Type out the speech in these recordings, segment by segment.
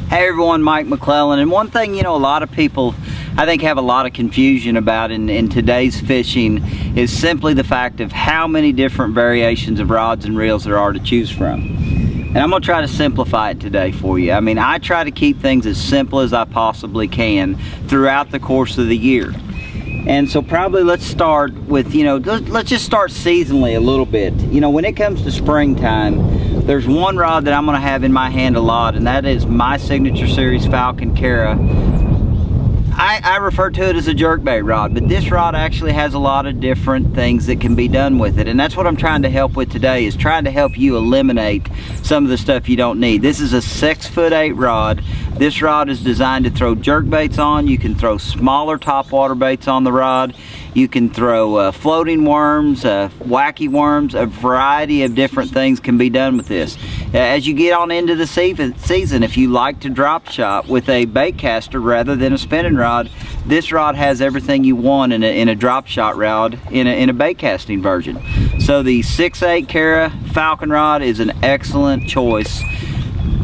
Hey everyone, Mike McClelland. And one thing, a lot of people I think have a lot of confusion about in today's fishing is simply the fact of how many different variations of rods and reels there are to choose from. And I'm going to try to simplify it today for you. I mean, I try to keep things as simple as I possibly can throughout the course of the year. And so probably let's start with, let's just start seasonally a little bit. When it comes to springtime, there's one rod that I'm going to have in my hand a lot, and that is my signature series Falcon Kara. I refer to it as a jerkbait rod, but this rod actually has a lot of different things that can be done with it, and that's what I'm trying to help with today, is trying to help you eliminate some of the stuff you don't need. This is a 6'8" rod. This rod is designed to throw jerkbaits on. You can throw smaller topwater baits on the rod. You can throw floating worms, wacky worms. A variety of different things can be done with this. As you get on into the season, if you like to drop shot with a bait caster rather than a spinning rod, this rod has everything you want in a drop shot rod in a bait casting version. So the 6'8" Kara Falcon rod is an excellent choice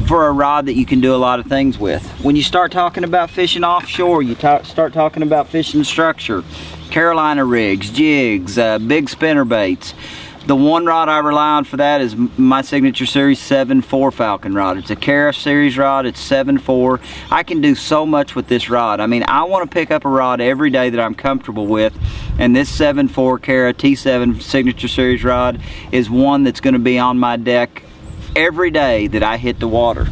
for a rod that you can do a lot of things with. When you start talking about fishing offshore, you start talking about fishing structure, Carolina rigs, jigs, big spinner baits. The one rod I rely on for that is my signature series 7.4 Falcon rod. It's a Kara series rod. It's 7.4. I can do so much with this rod. I mean, I want to pick up a rod every day that I'm comfortable with, and this 7.4 Kara T7 signature series rod is one that's going to be on my deck every day that I hit the water.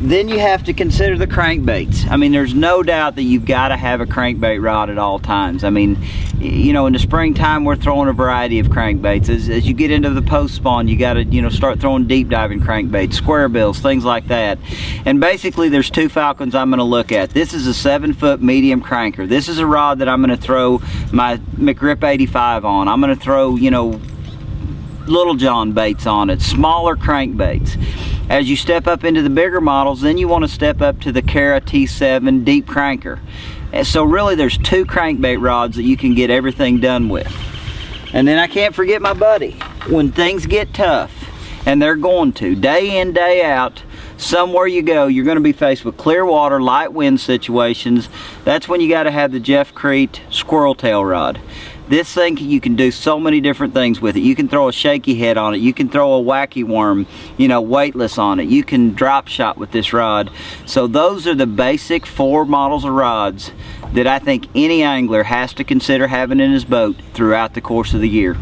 Then you have to consider the crankbaits. I mean, there's no doubt that you've got to have a crankbait rod at all times. I mean, in the springtime we're throwing a variety of crankbaits. As you get into the post spawn, you got to start throwing deep diving crankbaits, square bills, things like that. And basically there's two Falcons I'm going to look at. This is a 7-foot medium cranker. This is a rod that I'm going to throw my McGrip 85 on. I'm going to throw Little John baits on it, smaller crankbaits. As you step up into the bigger models, then you want to step up to the Kara T7 deep cranker. And so really there's two crankbait rods that you can get everything done with. And then I can't forget my buddy. When things get tough, and they're going to, day in, day out, somewhere you go, you're going to be faced with clear water, light wind situations. That's when you got to have the Jeff Crete Squirrel Tail rod. This thing, you can do so many different things with it. You can throw a shaky head on it. You can throw a wacky worm, weightless on it. You can drop shot with this rod. So those are the basic 4 models of rods that I think any angler has to consider having in his boat throughout the course of the year.